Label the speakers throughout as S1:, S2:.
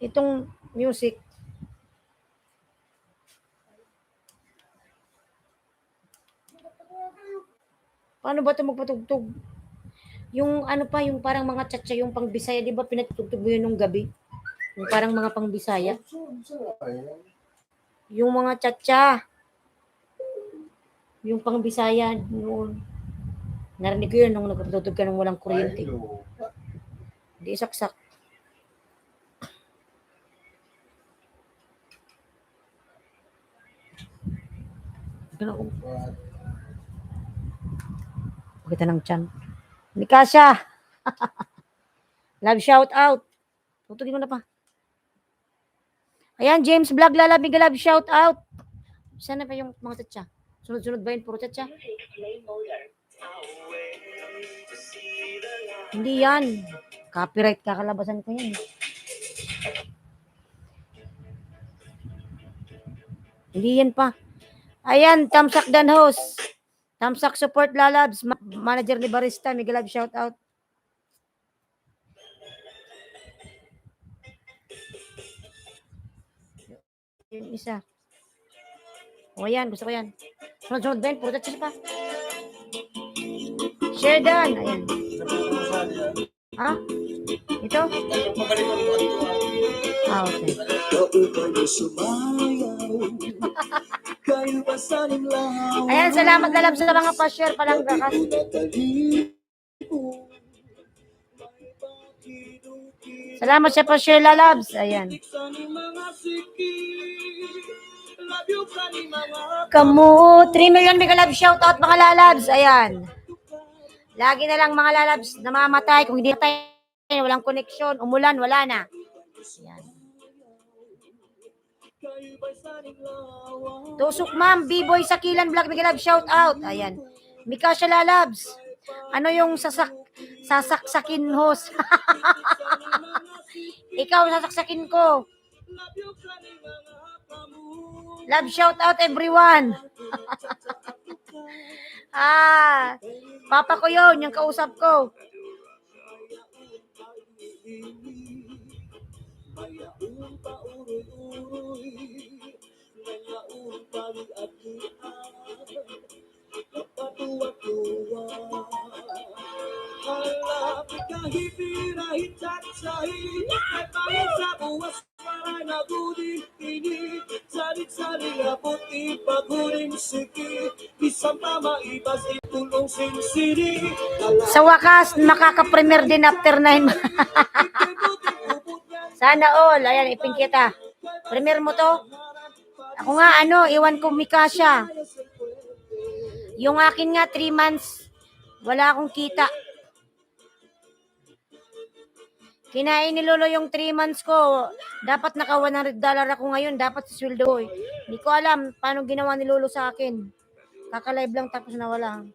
S1: Itong music. Paano ba ito magpatugtog? Yung ano pa, yung parang mga tsa-tsa, yung pang Bisaya, di ba pinatutugtog mo yun nung gabi? Yung parang mga pang Bisaya. Yung mga tsa-tsa. Yung pang Bisaya noon. Narinig ko yun nung nagpatutog ka ng walang kuryente. Di saksak. Ganun. Pakita ng tiyan. Mikasha! Love shout out. Tutugin mo na pa. Ayan, James Vlog Lalabig love shout out. Sana pa yung mga tsa-tsa? Sunod-sunod ba yun? Puro tsa-tsa? Hindi yan. Copyright kakalabasan ko yan. Hindi yan pa. Ayan, Tamsak Danhos. Tamsak Support Lalabs. Manager ni Barista. Mega love shout out. Yung isa. O yan, gusto ko yan. Sunod-sunod ba yun? Puro tsa-tsa pa. Share done. Ayan. Ha? Ito? Ah, okay. Ayan, salamat lalab sa mga pa-share palang gakas. Salamat sa pa-share lalabs. Ayan. Kamu, 3 million mega love shout out mga lalabs. Ayan. Lagi na lang mga lalabs namamatay. Kung hindi tayo, walang koneksyon. Umulan, wala na. Ayan. Tusok ma'am, B-boy sa Kilan Vlog, mega love shout out. Ayan. Mikasha lalabs. Ano yung sasaksakin host? Ikaw sasaksakin ko. Love shout out everyone. Papa ko yun, yung kausap ko. Sa wakas, makaka-premier din after 9. Sana all. Ayan, ipin kita. Premier mo to? Ako nga, iwan ko Mikasha. Yung akin nga, 3 months, wala akong kita. Kinain ni Lolo yung 3 months ko. Dapat naka $100 ako ngayon. Dapat sa sweldo ko. Hindi ko alam paano ginawa ni Lolo sa akin. Kaka-live lang tapos nawala.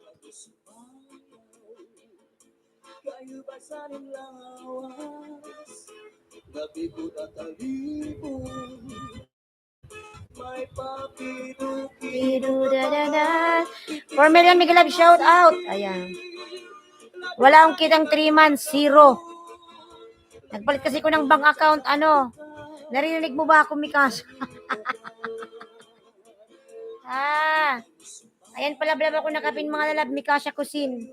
S1: For million mega love shout out. Ayan. Wala akong kitang 3 months. 0. Nagpalit kasi ko ng bank account. Narinig mo ba ako, Mikas? Ayan pala blab ako nakapin mga lalab. Mikasha Kusin.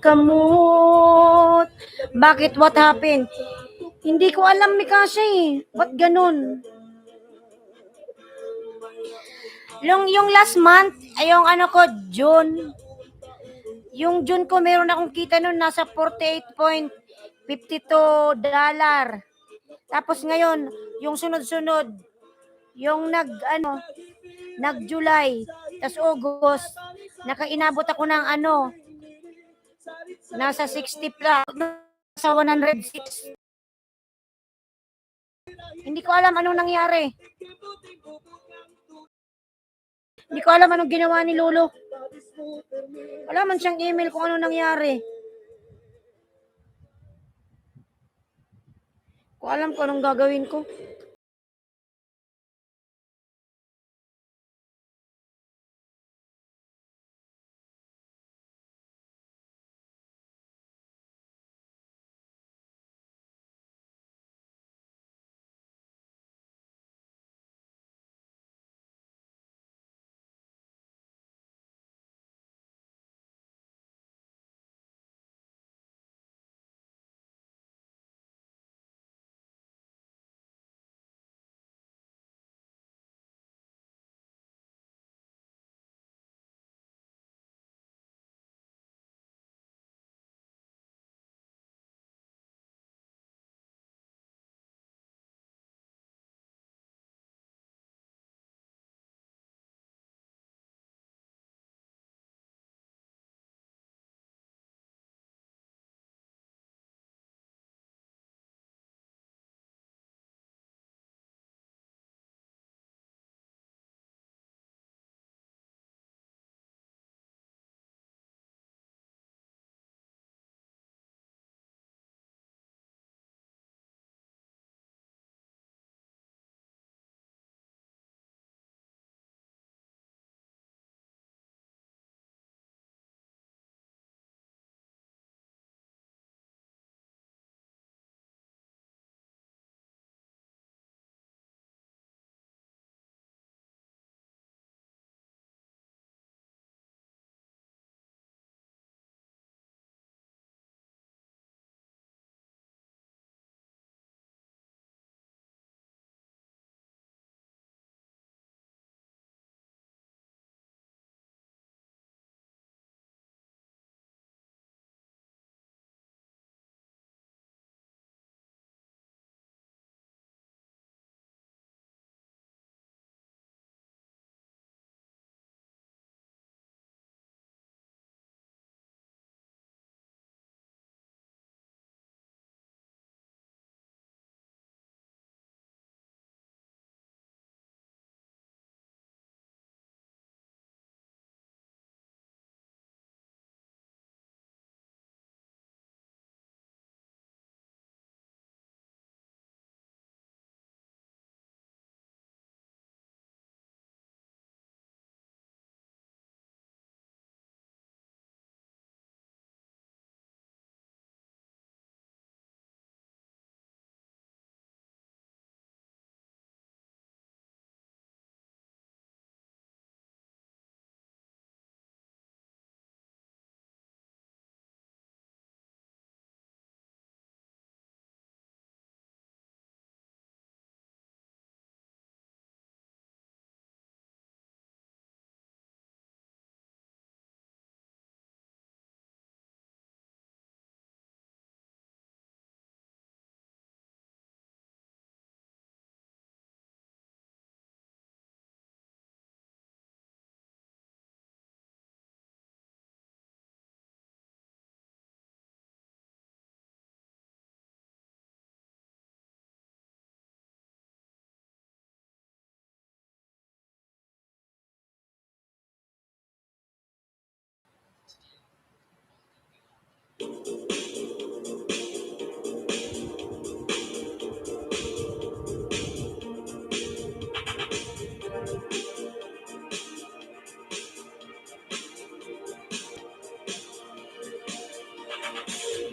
S1: Kamut. Bakit? What happened? Hindi ko alam, Mikasha eh. Ba't ganun? Yung last month, yung ko, June. Yung June ko, meron akong kita nun, nasa $48.52. Tapos ngayon, yung sunod-sunod, yung nag-July, tas August, nakainabot ako ng nasa 60 plus, nasa 106. Hindi ko alam anong nangyari. Hindi ko alam anong ginawa ni Lolo. Wala man siyang email kung anong nangyari. Ko alam kung anong gagawin ko.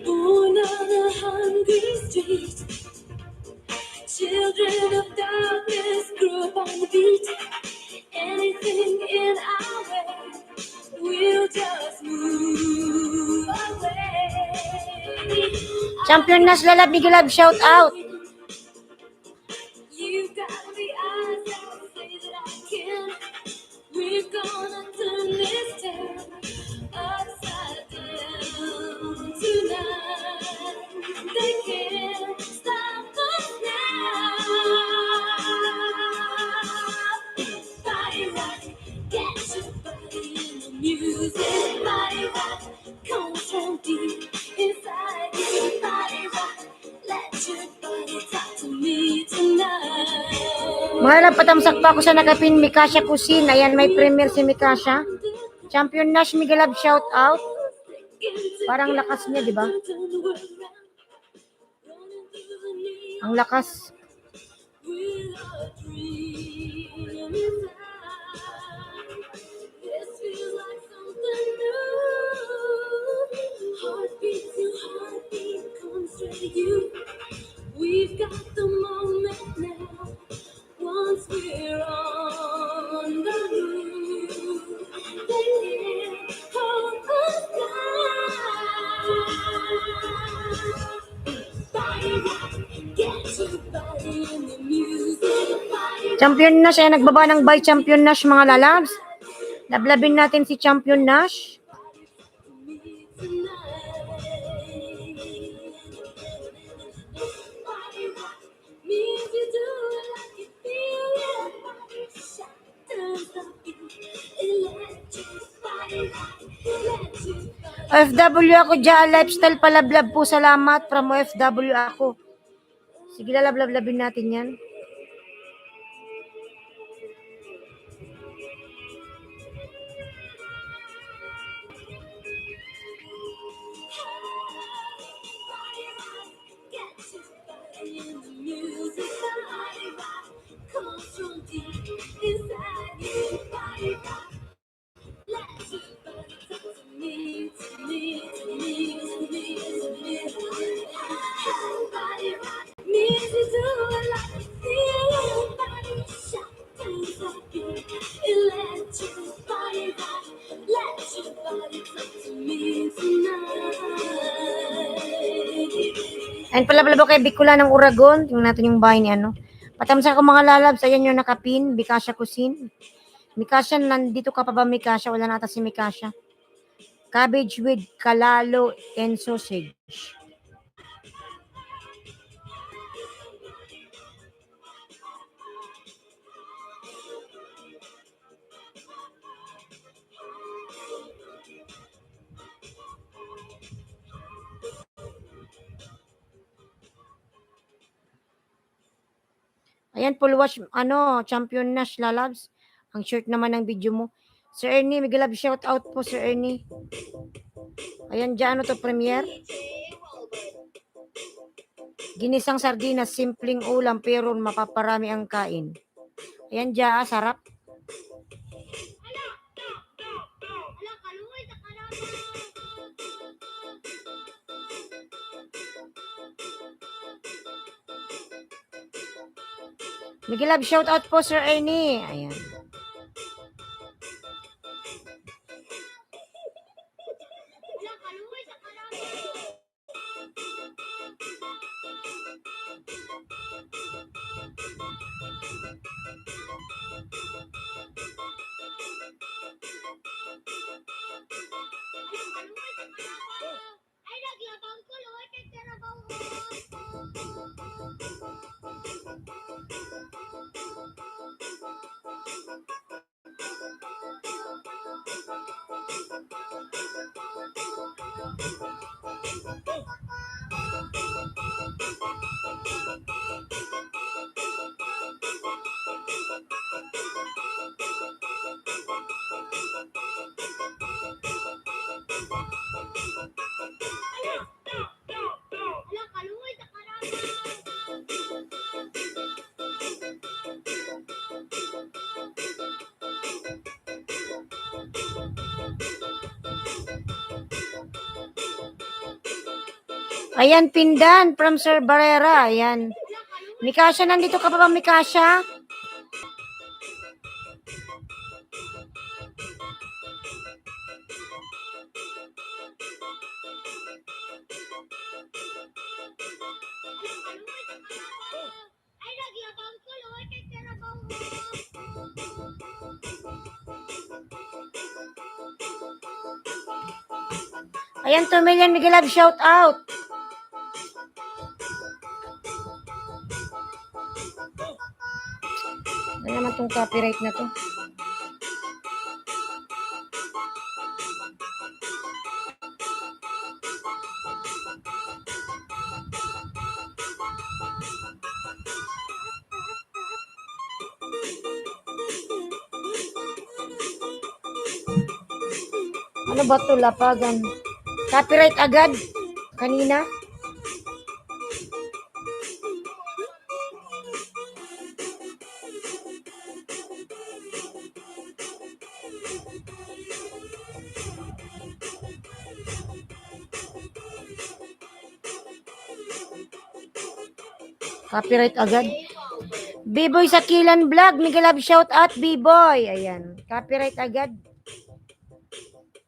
S2: Born on a hungry street, children of darkness grew up on the beat. Anything in our way, we'll just move away.
S1: Champion Nash Lalab, Big Love, shout out.
S2: You've got the eyes that say that I can. We're gonna turn this town upside down tonight. They can't stop us now. Body rock, get your body in the music. Body rock, comes from deep inside you. Body rock, let your body talk to me tonight.
S1: Mga love, patamsak pa ako sa nakapin, Mikasha Cuisine. Ayan, may premier si Mikasha. Champion Nash, Miguel Love, shout out. Parang lakas niya, di ba? Ang lakas.
S2: We've got the moment now. Once we're on the move, they can't hold us down. Body rock, get your body in the music. Body
S1: Champion Nash, ay nagbaba ng by Champion Nash, mga lalabs. Lablabin natin si Champion Nash. OFW ako dyan, lifestyle palablab po, salamat from OFW ako. Sige, lalablab-labin natin yan. Ayan pala pala kay Bicula ng Uragon. Tingnan natin yung bahay ni ano. Patamsa ko mga lalabs. Ayan yung nakapin. Mikasha Cuisine. Mikasha, nandito ka pa ba Mikasha? Wala na ata si Mikasha. Cabbage with kalalo and sausage. Ayan, full watch, Champion Nash lalabs. Ang shirt naman ng video mo. Sir Ernie, Miguel Love, shout out po Sir Ernie. Ayan, dyan, to premiere. Ginisang sardinas, simpleng ulam, pero mapaparami ang kain. Ayan, dyan, sarap. Miguel Love, shout out po Sir Ernie. Ayan. Ayan, Pindan from Sir Barrera. Ayan. Mikasha, nandito ka pa ba, Mikasha? Ayan, 2 million Miguel Love, shout out. Ano naman tong copyright na to? Ano ba to? Lapagan. Copyright agad? Kanina? Copyright agad. B-Boy sa Kilan Vlog. Miguel Love, shout out, B-Boy. Ayan. Copyright agad.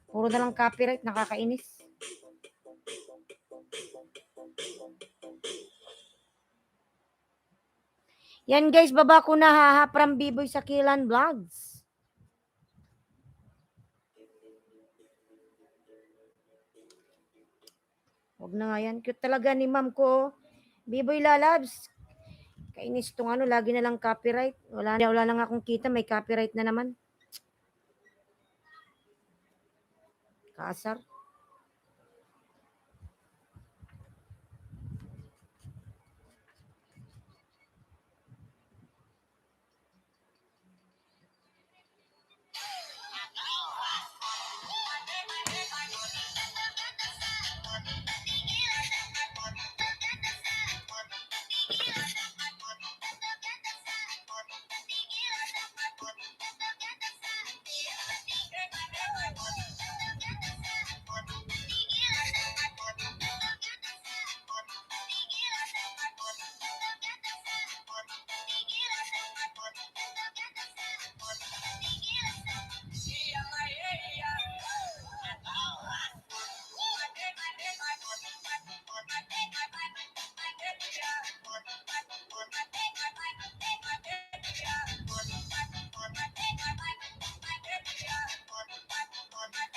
S1: Puro na lang copyright. Nakakainis. Yan guys, baba ko na haha from B-Boy sa Kilan Vlogs. Huwag na nga yan. Cute talaga ni ma'am ko. B-Boy Lalabs. Kainis tong ano, lagi na lang copyright. Wala na nga akong kita, may copyright na naman. Kasar.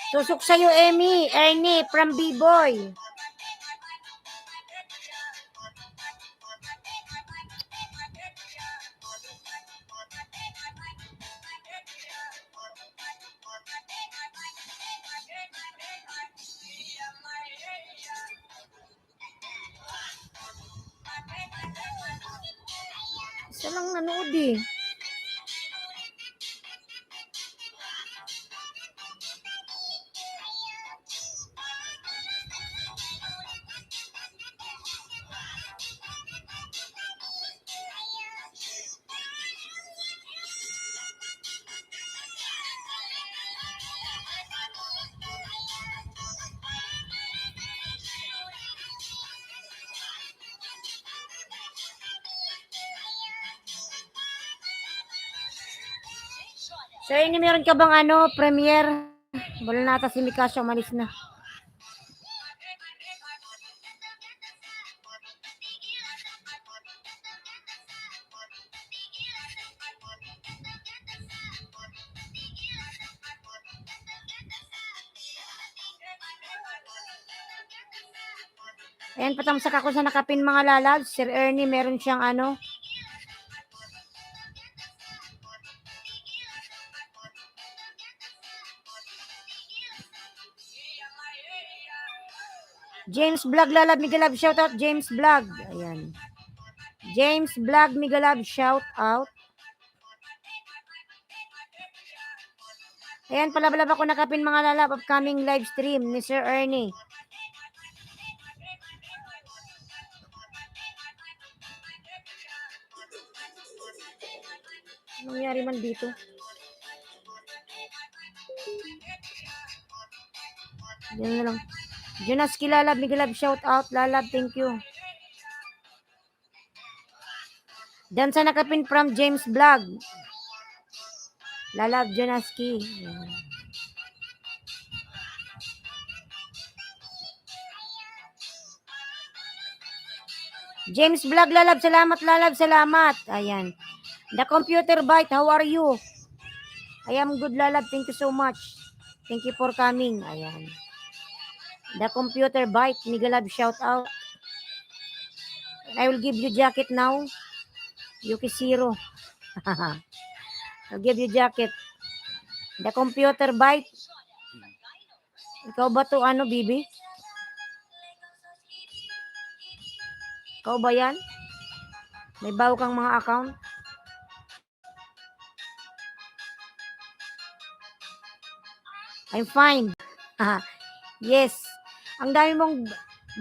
S1: Tusok sa'yo, Ernie, from B-Boy. Isa lang nanood eh. So, ini meron ka bang ano, premiere? Wala na ata si Mikasha, umalis na. Ayan, patamsak ako sa nakapin mga lalabs. Sir Ernie, meron siyang ano. James Vlog Lalab, Miguel Love, shout out. James Vlog. Ayan. James Vlog, Miguel Love, shout out. Ayan, palabalab ako nakapin mga lalab. Upcoming live stream ni Sir Ernie. Anong nangyari man dito? Yan na lang. Jonaski Lalab, Migalab, shout out. Lalab, thank you. Dansa nakapin from James Vlog. Lalab, Jonaski. James Vlog, Lalab, salamat, Lalab, salamat. Ayan. The Computer Bite, how are you? I am good, Lalab, thank you so much. Thank you for coming. Ayan. The Computer Bite, Migalab, shout out. I will give you jacket now. Yuki Zero. I'll give you jacket. The Computer Bite. Ikaw ba to ano, Bibi? Ikaw ba yan? May bago kang mga account? I'm fine. Yes. Ang dami mong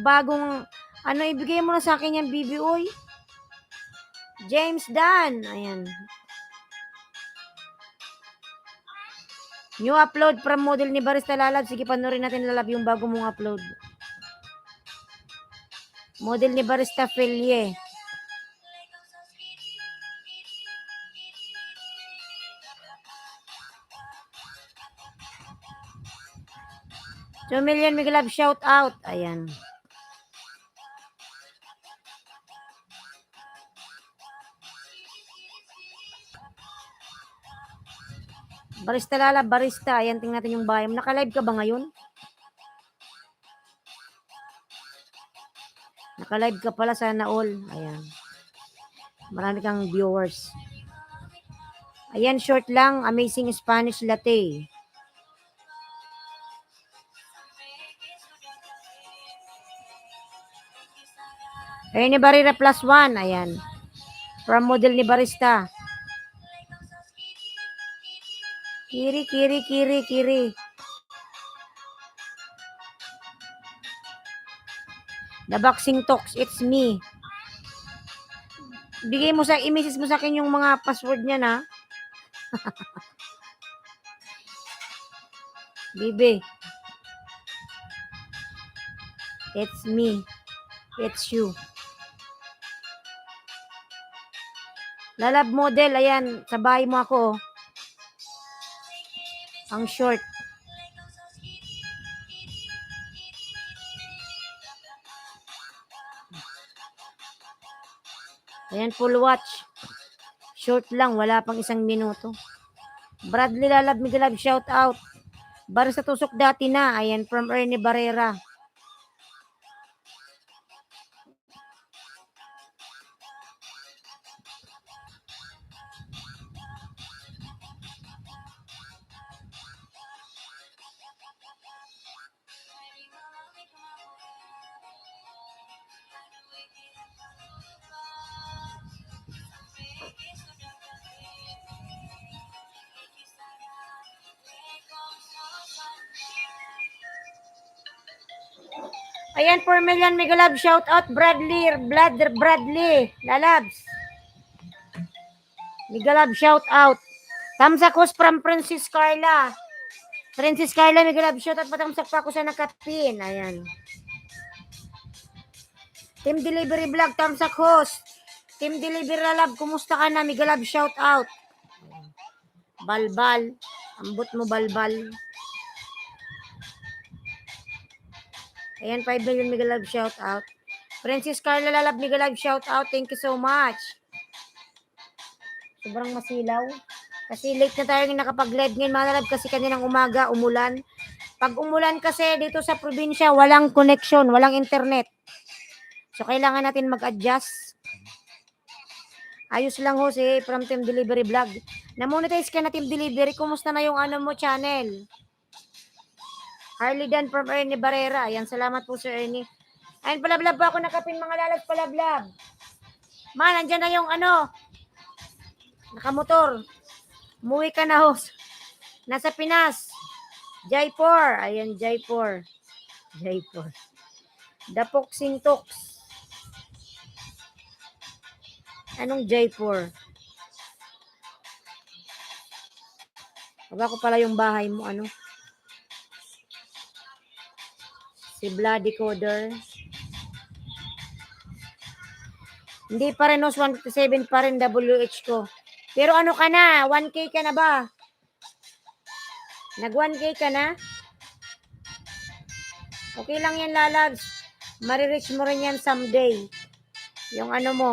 S1: bagong ano, ibigay mo na sa akin yan, Bibi, oy. James Dan. Ayan. New upload from model ni Barista Lalab. Sige, panoorin natin, Lalab, yung bago mong upload. Model ni Barista Felie. So, million, Migalab, shout out. Ayan. Barista Lalab, Barista. Ayan, tingnan natin yung bayam. Naka-live ka ba ngayon? Naka-live ka pala, sana all. Ayan. Marami kang viewers. Ayan, short lang. Amazing Spanish Latte. Ayan ni Barira plus 1. Ayan. From model ni Barista. Kiri, kiri, kiri, kiri. The Boxing Talks, it's me. Bigay mo sa, i-message mo sa akin yung mga password niya na. Bibi. It's me. It's you. Lalab model, ayan, sa bahay mo ako. Ang short. Ayan, full watch. Short lang, wala pang 1 minuto. Bradley Lalab, Migalab, shout out. Bara sa tusok dati na. Ayan, from Ernie Barrera. Ayan, 4 million Migalab, shout out. Bradley, Bradley, Lalabs. Migalab, shout out. Tamsakos from Princess Carla. Princess Carla, Migalab, shout out. Patamsak pa ako sa nakapin. Ayan. Team Delivery Vlog, Tamsak host. Team Delivery Lalab, kumusta ka na? Migalab, shout out. Balbal. Ambot mo, balbal. Ayan, 5 million Migalab, shout out. Princess Carla Lalab, Migalab, shout out. Thank you so much. Sobrang masilaw. Kasi late na tayo nakapag-live ngayon, mga lalab, kasi kaninang umaga, umulan. Pag umulan kasi dito sa probinsya, walang connection, walang internet. So, kailangan natin mag-adjust. Ayos lang ho si from Team Delivery Vlog. Na-monetize ka na Team Delivery. Kumusta na yung ano mo channel? Harley Dan from Ernie Barrera. Ayan, salamat po Sir Ernie. Ayan, palablab po ako nakapin mga lalab, palablab. Man, andyan na yung ano, nakamotor. Umuwi ka na ho. Nasa Pinas. Jaipur. Ayan, Jaipur. Jaipur. The Boxing Talks. Anong Jaipur? Baba ko pala yung bahay mo, ano? Si Bloody Coder. Hindi pa rin, 157 pa rin WH ko. Pero ano ka na? 1K ka na ba? Nag 1K ka na? Okay lang yan, lalabs. Marireach mo rin yan someday. Yung ano mo.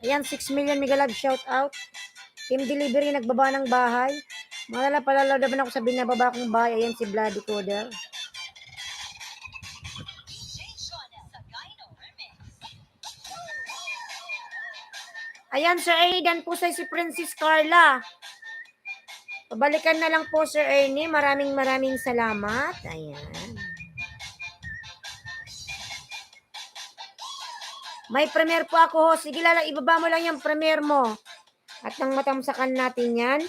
S1: Ayan, 6 million Mega Love shout out. Team Delivery nagbaba ng bahay. Malala pala naman ako sa binababa kong bahay. Ayan si Bloody Coder. Ayan, Sir Ernie, dan po sa si Princess Carla. Pabalikan na lang po, Sir Ernie. Maraming salamat. Ayan. May premier po ako, ho. Sige, lala, ibaba mo lang yung premier mo. At nang matamsakan natin yan.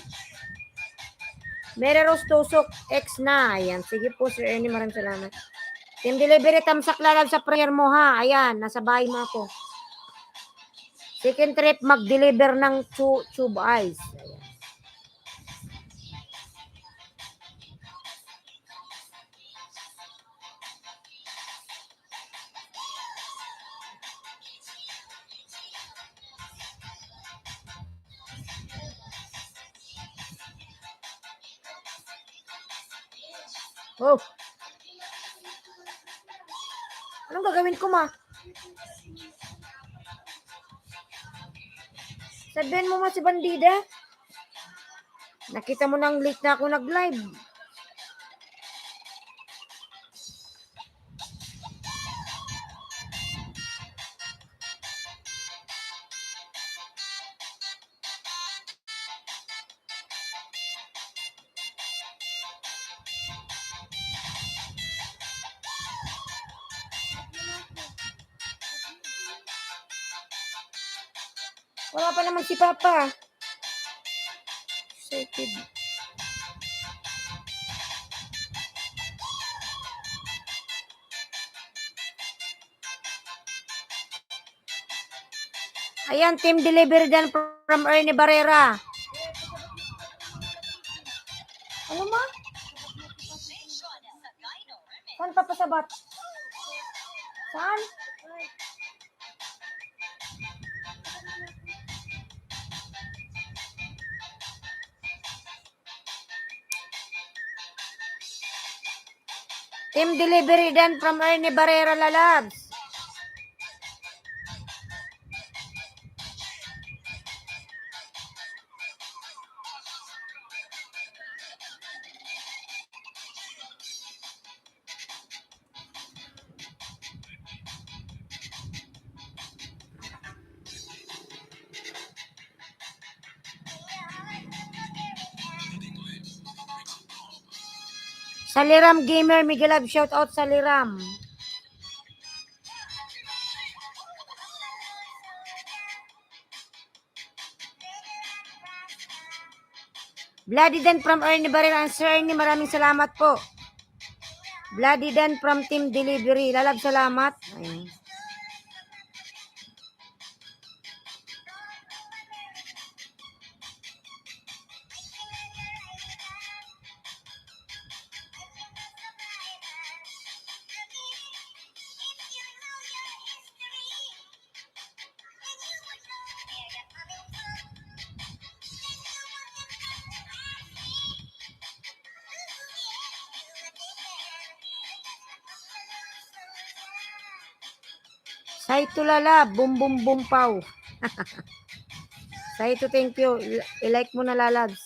S1: Mere Rose Tusok X na. Ayan. Sige po, Sir Ernie. Maraming salamat. Team Delivery, tamsak lalab sa premier mo, ha. Ayan. Nasa bahay mo ako. Second trip, mag-deliver ng tube ice. Ayan. Oh. Anong gagawin ko, ma? Sabihin mo ma si Bandida. Nakita mo nang late na ako nag-live. Wala pa naman si Papa. Excited. Ayan, team delivery dyan from Ernie Barrera. Ano ma? Saan papasabat? Saan? Team delivery dyan from Ernie Barrera, lalabs. Saliram Gamer, Miguel Love, shout out Saliram. Bloody Dan from Ernie Barrera. Sir Ernie, maraming salamat po. Bloody Dan from Team Delivery. Lalab, salamat. Ayun. Saito lala, boom boom boom pow. Saito, thank you. I-like mo na lalabs.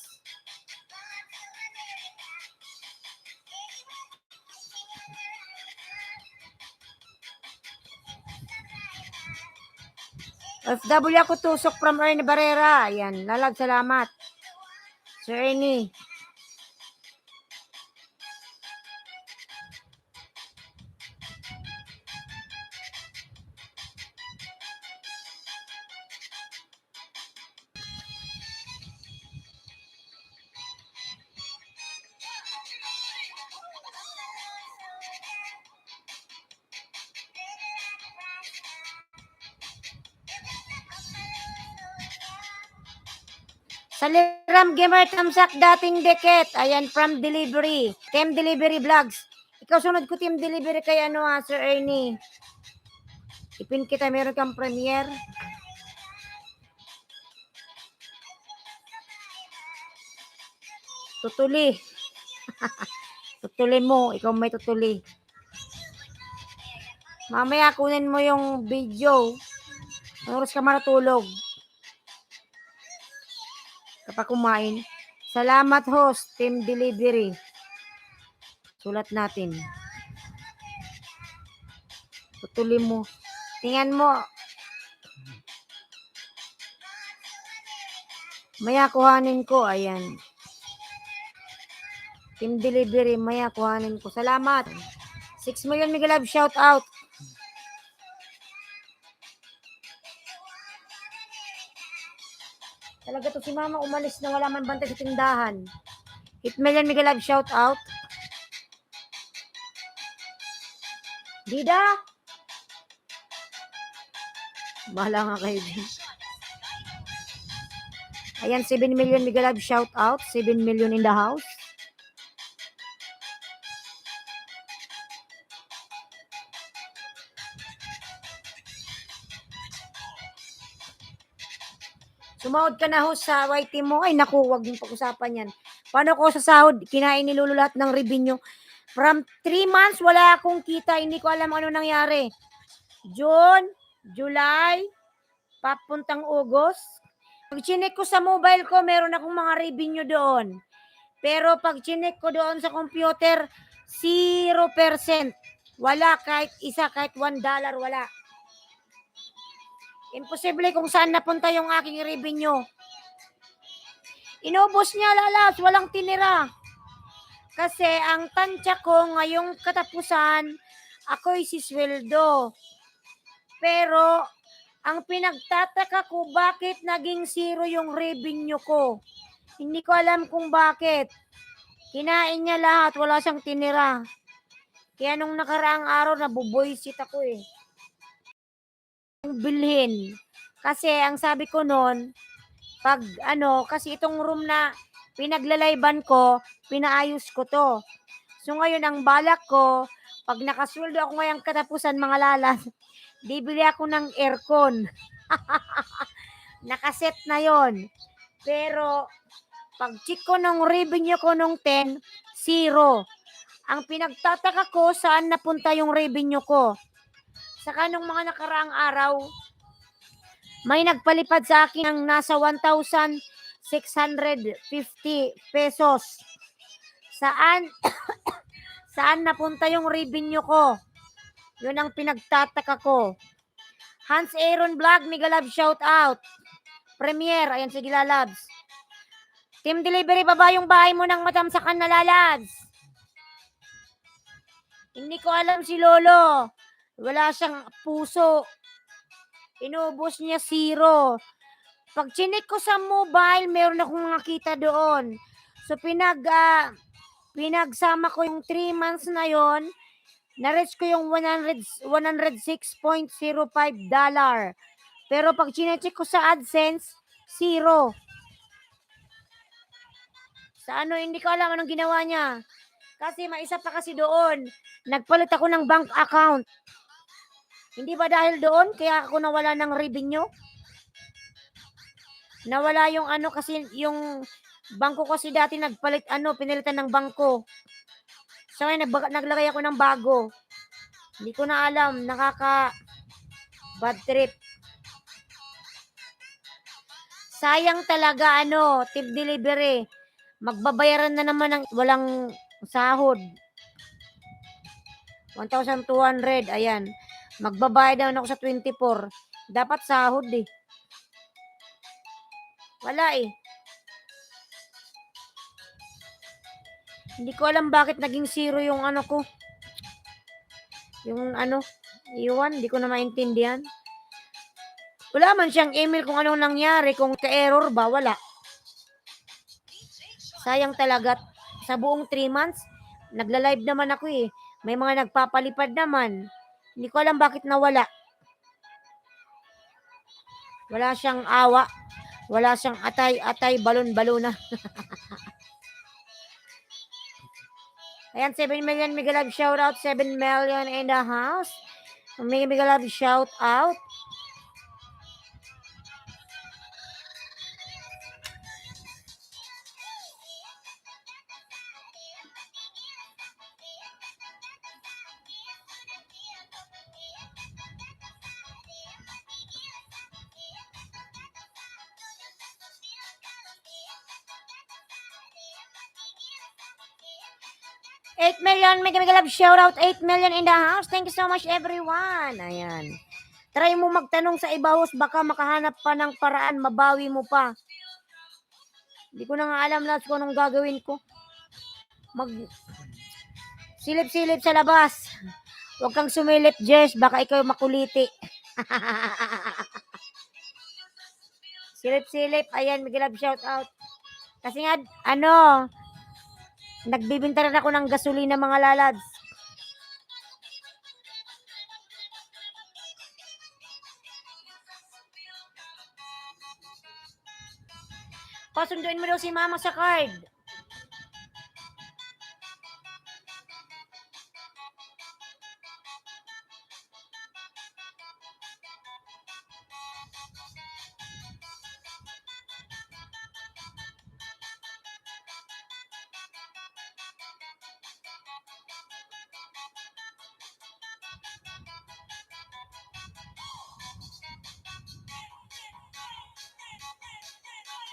S1: FW ako, tusok from Ernie Barrera. Ayan, lalab, salamat. Sir Ernie. Sa Liram Gamer Tamsak dating deket. Ayan, from delivery. Team Delivery Vlogs. Ikaw sunod ko team delivery kay Sir Ernie. Ipin kita, meron kang premiere. Tutuli. Tutuli mo. Ikaw may tutuli. Mamaya kunin mo yung video. Oras ka matulog. Kapag kumain. Salamat host, team delivery. Sulat natin. Tutuli mo. Tingnan mo. Maya kuhanin ko. Ayan. Team delivery. Maya kuhanin ko. Salamat. 6 million Mega Love shout out. Talaga to si mama umalis na wala man bantay sa tindahan. 8 million Mega Love shout out. Dida. Bahala nga kayo. Ayan, 7 million Mega Love shout out. 7 million in the house. Sumahod ka na ho sa YT mo. Ay naku, wag mong pag-usapan yan. Paano ko sa sahod? Kinain ni Lolo lahat ng revenue. From 3 months, wala akong kita. Hindi ko alam ano nangyari. June, July, papuntang August. Pag chinek ko sa mobile ko, meron akong mga revenue doon. Pero pag chinek ko doon sa computer, 0%. Wala kahit isa, kahit $1, wala. Imposible kung saan napunta yung aking revenue. Inubos niya, lalabs, walang tinira. Kasi ang tansya ko ngayong katapusan, ako'y sisweldo. Pero ang pinagtataka ko, bakit naging 0 yung revenue ko? Hindi ko alam kung bakit. Kinain niya lahat, wala siyang tinira. Kaya nung nakaraang araw, nabuboysit ako eh. Bilhin. Kasi ang sabi ko noon, pag kasi itong room na pinaglalayban ko, pinaayos ko to. So ngayon ang balak ko, pag nakasweldo ako ngayong katapusan mga lalas, bibili ako ng aircon. Nakaset na yon. Pero pag check ko ng revenue ko nung 10, 0. Ang pinagtataka ko, saan napunta yung revenue ko? Saka nung mga nakaraang araw, may nagpalipad sa akin ng nasa 1,650 pesos. Saan saan napunta yung revenue ko? Yun ang pinagtataka ko. Hans Aaron Vlog, Mega Love shout out. Premiere, ayan sige lalabs. Team delivery, baba yung bahay mo ng matamsakan na lalabs. Hindi ko alam si Lolo. Wala siyang puso. Inubos niya 0. Pag chinik ko sa mobile, meron akong nakita doon. So pinagsama ko yung 3 months na yon, na-reach ko yung $106.05. Pero pag chinecheck ko sa AdSense, 0. Sa hindi ko alam anong ginawa niya. Kasi may isa pa kasi doon. Nagpalit ako ng bank account. Hindi ba dahil doon kaya ako nawala ng revenue? Nawala yung kasi yung bangko kasi dati nagpalit pinalitan ng bangko. So ngayon naglagay ako ng bago. Hindi ko na alam, bad trip. Sayang talaga tip delivery. Magbabayaran na naman ng walang sahod. 1,200, ayan. Magbabayad daw ako sa 24. Dapat sahod eh. Wala eh. Hindi ko alam bakit naging 0 yung ko. Yung iwan, hindi ko na maintindihan. Wala man siyang email kung anong nangyari, kung ka-error ba, wala. Sayang talaga. Sa buong 3 months, nagla-live naman ako eh. May mga nagpapalipad naman. Hindi ko alam bakit nawala. Wala siyang awa. Wala siyang atay, balon-balon na. Ayan, 7 million mega love shout out. 7 million in the house. Mega love shout out. $8 million, mega love shout out, 8 million in the house. Thank you so much everyone. Ayan. Try mo magtanong sa iba, host, baka makahanap pa ng paraan, mabawi mo pa. Hindi ko na nga alam lahat kung anong gagawin ko. Silip-silip sa labas. Huwag kang sumilip, Jess, baka ikaw makuliti. Silip-silip, ayan, mega love shout out. Kasi nga, nagbibinta rin ako ng gasolina mga lalads. Pasunduin mo daw si mama sa card.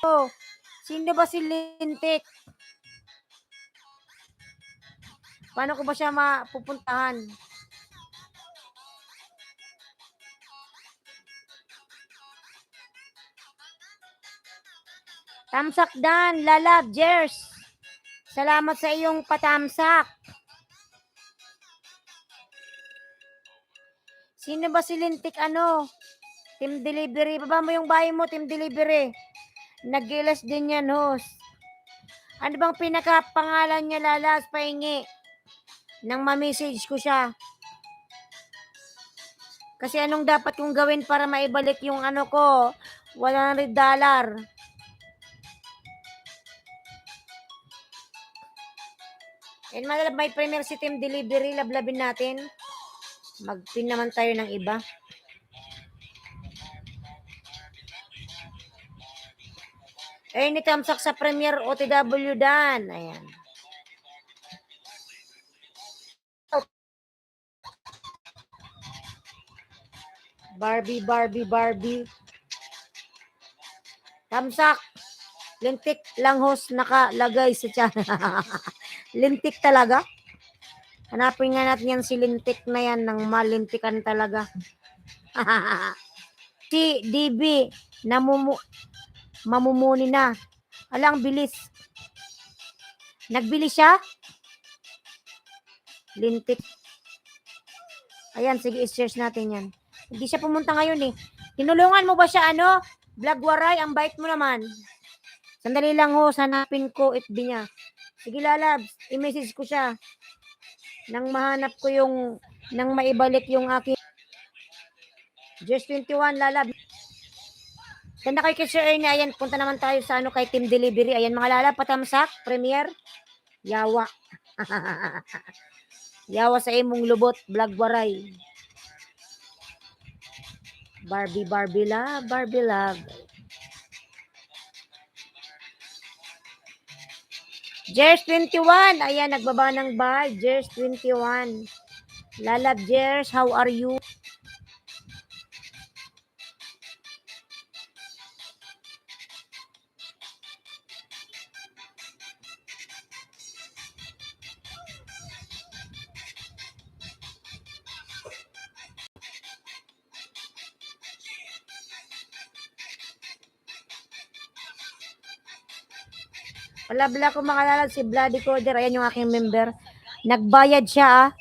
S1: Oh, sino ba si Lintik? Paano ko ba siya mapupuntahan? Tamsak Dan, lalab, Jers. Salamat sa iyong patamsak. Sino ba si Lintik? Team delivery. Baba mo yung bahay mo, team delivery. Nag-gilas din yan, host. Ano bang pinaka-pangalan niya, lalas? Pahingi. Nang ma-message ko siya. Kasi anong dapat kong gawin para maibalik yung ko? $100. And malab, may premier si team delivery. Lablabin natin. Mag-pin naman tayo ng iba. Ni Tamsak sa Premier OTW Dan. Ayan. Barbie. Tamsak. Lintik lang host nakalagay sa channel. Lintik talaga. Hanapin nga natin yan si Lintik na yan ng malintikan talaga. Si DB mamumuni na. Alang bilis. Nagbili siya? Lintik. Ayan, sige, i-search natin yan. Hindi siya pumunta ngayon eh. Tinulungan mo ba siya Vlog Waray, ang bait mo naman. Sandali lang ho, hanapin ko FB niya. Sige lalabs, i-message ko siya. Nang mahanap ko nang maibalik yung aking Just 21 lalab. Ganda kay Sir Ernie. Ayan, punta naman tayo sa kay Team Delivery. Ayan, mga lalab, patamsak, Premier, yawa. Yawa sa imong lubot, Vlog Waray. Barbie love. Jers 21. Ayan, nagbaba ng bahay. Jers 21. Lalab Jers, how are you? Wala ko mga lalab, si Bloody Coder. Ayan yung aking member. Nagbayad siya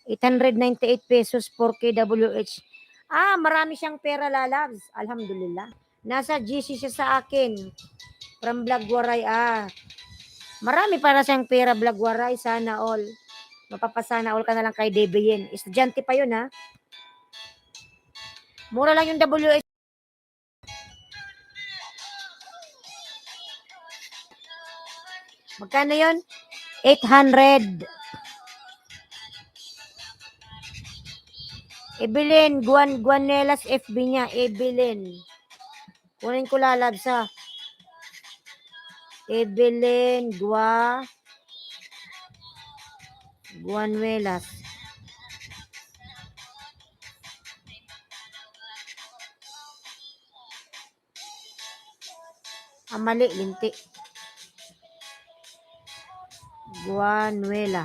S1: 898 pesos for KWH. Marami siyang pera lalabs. Alhamdulillah. Nasa GC siya sa akin. From Vlog Waray. Marami para siyang pera Vlog Waray. Sana all. Mapapasana all ka na lang kay Debian. Estudyante pa yun Mura lang yung WH. Magkano yun? 800. Evelyn, Guanelas FB niya. Evelyn. Kunin ko lalabs ha. Evelyn, Guanuelas. Mali, linti. Guanuela.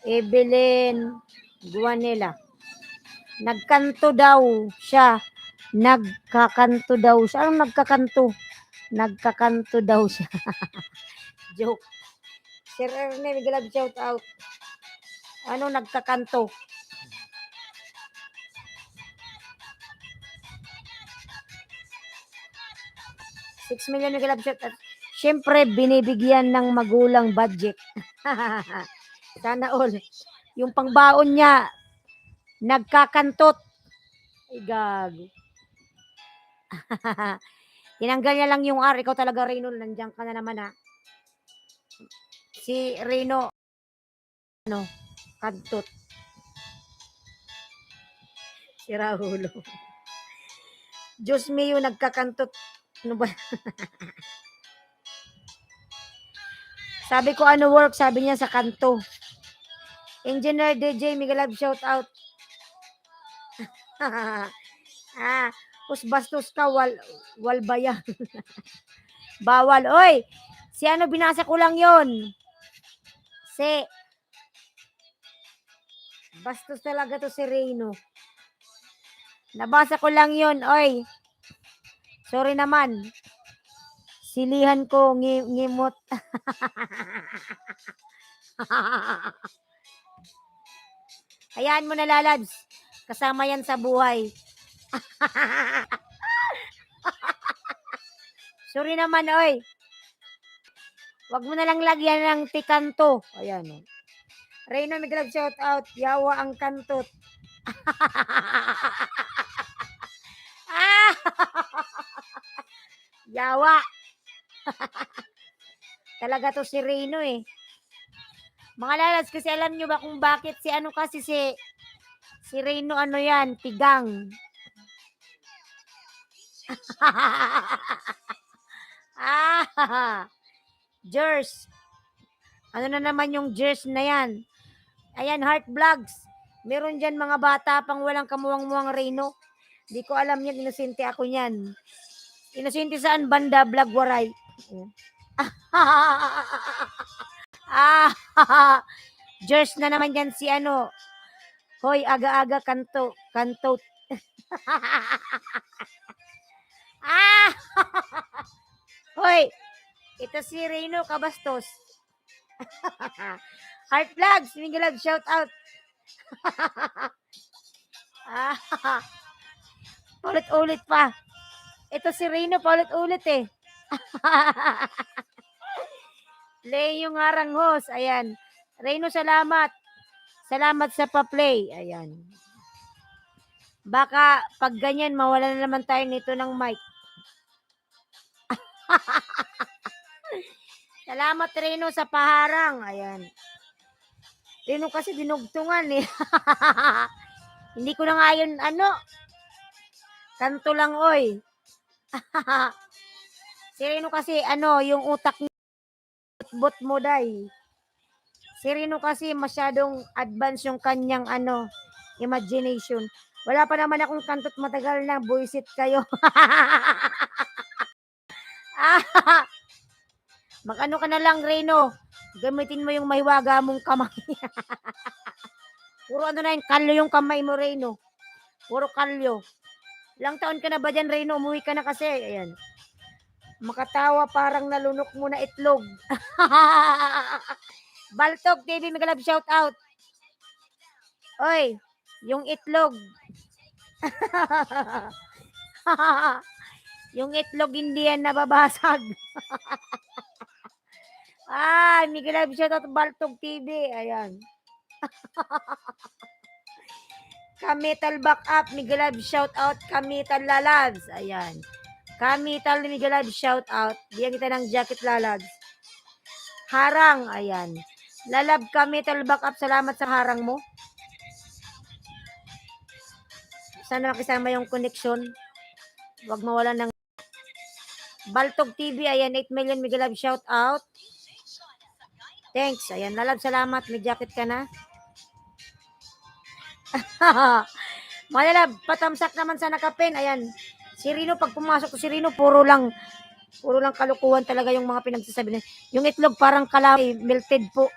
S1: Evelyn Guanela. Nagkanto daw siya. Nagkakanto daw siya. Anong nagkakanto? Nagkakanto daw siya. Joke. Sir Erne, Migalab, shout out. Ano nagkakanto? $6 million Migalab, shout out. Siyempre, binibigyan ng magulang budget. Sana all. Yung pangbaon niya, nagkakantot. Ay, gago. Tinanggal niya lang yung R. Ikaw talaga, Reno. Nandiyan ka na naman, ha. Si Reno, ano, kantot. Si Rahulo. Diyos mio, nagkakantot. Ano ba? Sabi ko, ano work? Sabi niya sa kanto. Engineer DJ, Migalab, shout out. Bastos ka, walbayan. Bawal. Oy, si ano, binasa ko lang yon. Bastos talaga to si Reno. Nabasa ko lang yon. Oy, sorry naman. Silihan ko, ngimot. Hayaan mo na, lalabs. Kasama yan sa buhay. Sorry naman, oy. Wag mo na lang lagyan ng tikanto. Ayan, oh. Reyno, Migalab, shout out. Yawa ang kantot. Yawa. Talaga to si Reyno, eh. Mga lalas, kasi alam nyo ba kung bakit si ano kasi si Reyno, ano yan, tigang. Jers. Ano na naman yung Jers na yan? Ayan, Heart Vlogs. Meron dyan mga bata pang walang kamuwang-muwang Reyno. Di ko alam yan, inosente ako yan. Inosente saan? Banda, vlog, waray. Jers na naman yan si ano. Hoy, aga-aga kanto. Hoy, ito si Reyno Kabastos. Heart Vlogs, Migalab, shout out. Paulit-ulit pa. Ito si Reyno, paulit-ulit eh. Play yung aranghos. Ayan. Reyno, salamat. Salamat sa pa-play. Ayan. Baka pag ganyan, mawala na naman tayo nito ng mic. Salamat, Reyno, sa paharang. Ayan. Reyno kasi dinugtungan eh. Hindi ko na nga yun, ano. Kanto lang, oy. Si Reyno kasi, ano, yung utak niya, bot mo, day. Si Reyno kasi masyadong advance yung kanyang, ano, imagination. Wala pa naman akong kantot matagal na, buisit kayo. Mag-ano ka na lang, Reyno. Gamitin mo yung mahiwaga mong kamay. Puro ano na yun, kalyo yung kamay mo, Reyno. Puro kalyo. Ilang taon ka na ba dyan, Reyno? Umuwi ka na kasi. Ayan. Makatawa parang nalunok mo na itlog. Baltog TV, Migalab, shout out. Oy, yung itlog. Yung itlog hindi yan nababasag. Migalab, shout out, Baltog TV. Ayan. Kamital back up, Migalab, shout out, Kamital lalabs. Ayan. Kami Tali Miguel Live, shout out. Bigyan kita ng jacket lalabs. Harang, ayan. Lalab kami, back up. Salamat sa harang mo. Sana makisama yung connection. Huwag mawalan ng Baltog TV, ayan, 8 million Miguel Live, shout out. Thanks, ayan, lalab, salamat. May jacket ka na. Mga lalab, patamsak naman sa nakapin. Ayan, si Rino, pag pumasok ko si Rino, puro lang kalukuhan talaga yung mga pinagsasabi niya. Yung itlog parang kalamay, melted po.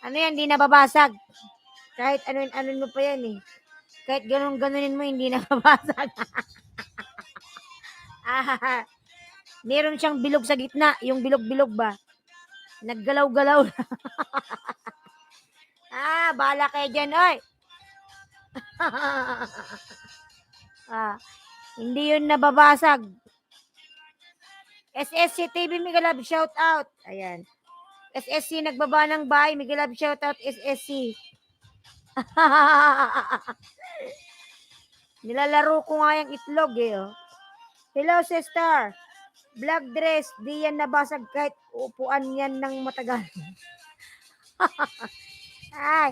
S1: Ano yan, hindi nababasag. Kahit ano mo pa yan eh. Kahit ganunin mo, hindi nababasag. Meron siyang bilog sa gitna. Yung bilog-bilog ba? Naggalaw-galaw. Bahala kayo dyan, oy. Hindi yun nababasag. SSC TV, Miguel Love, shout out. Ayan. SSC, nagbaba ng bahay. Miguel Love, shout out, SSC. Nilalaro ko nga yung itlog eh. Oh. Hello, sister. Black dress, di yan nabasag kahit upuan yan ng matagal. Ay,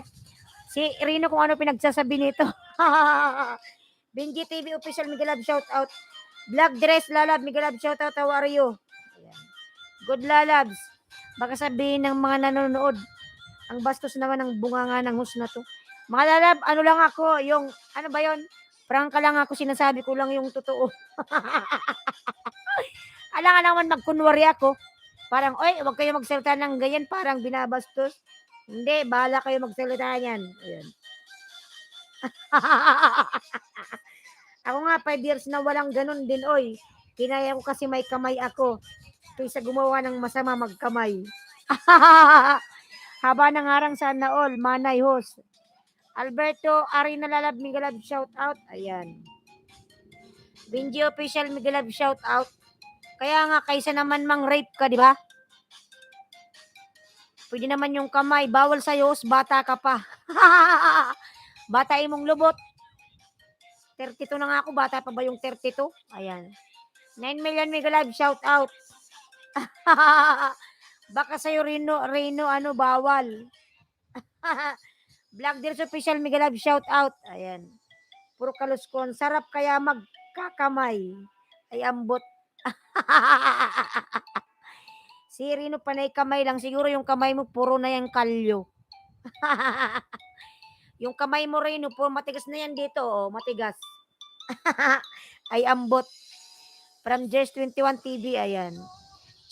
S1: si Rino kung ano pinagsasabi nito. Benji TV official, Miguel Love, shout out. Black dress, lalab, Miguel Love, shout out, how are you? Ayan. Good lalabs. Baka sabihin ng mga nanonood, ang bastos naman ng bunganga ng host na to. Mga lalab, ano lang ako, yung, ano ba yon? Prangka lang ako, sinasabi ko lang yung totoo. Alangan naman magkunwari ako. Parang, oy, wag kayo magsalita ng ganyan, parang binabastos. Hindi, bahala kayo magsalita yan. Ayan. Ako nga, 5 years na walang ganun din, oy. Kinaya ko kasi may kamay ako. Kaysa gumawa ng masama, magkamay. Haba ng harang sana all, Manay host. Alberto, Ari Nalalab, Miguel Love, shout out. Ayan. Benji official, Miguel Love, shout out. Kaya nga, kaysa naman mang rape ka, di ba? Pwede naman yung kamay. Bawal sa'yo, bata ka pa. Bata mong lubot. 32 na nga ako. Bata pa ba yung 32? Ayan. 9 million Miguel Love, shout out. Baka sa'yo, Reno, ano, bawal. Black Deals official, Miguel Love, shout out. Ayan. Puro kaluskon. Sarap kaya magkakamay. Ay ambot. Si Rino panay kamay lang. Siguro yung kamay mo puro na yung kalyo. Yung kamay mo Rino puro matigas na yan dito. Oh, matigas. Ay ambot. From Jess 21 TV. Ayan.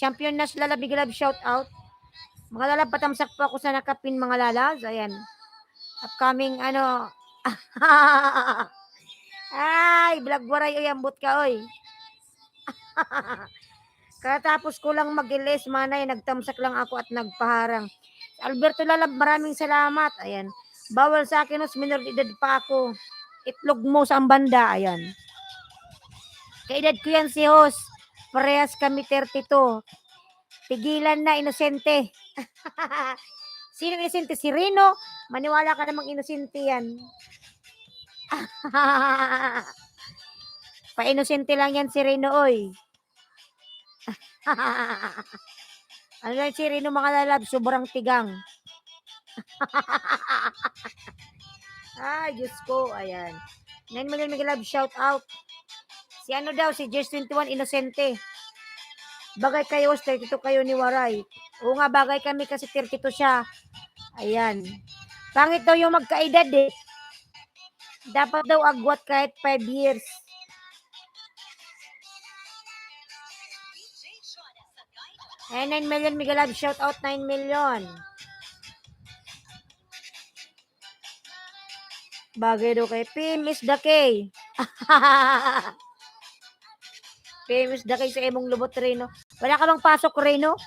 S1: Champion Nash Lala Big Love shout out. Mga lalab, patamsak po ako sa nakapin mga lalas. Ayan. Upcoming ano. Ay, vlog waray. Ay ambot ka oy. Katapos ko lang mag-ilis, manay, nagtamsak lang ako at nagpaharang. Alberto Lalab, maraming salamat. Ayan. Bawal sa akin, minor edad pa ako. Itlog mo sa banda. Ayan. Kaedad ko yan si Hos. Parehas kami 32. Pigilan na, inosente. Sino inosente? Si Rino? Maniwala ka namang inosente yan. Pa-inosente lang yan si Rino, oy. Ano lang si Rino mga lalab, sobrang tigang. Ay, Diyos ko, ayan. 9 million Miguel Love, shout out. Si ano daw, si Jess 21, inosente. Bagay kayo, 32 kayo ni Waray. Oo nga, bagay kami kasi 32 siya. Ayan. Pangit daw yung magkaedad eh. Dapat daw agwat kahit 5 years. Eh, 9 million Miguel Love, shout out 9 million. Bagay daw kay Pim is the K. Pim is the K sa imong lubot, Reno. Wala ka bang pasok, Reno?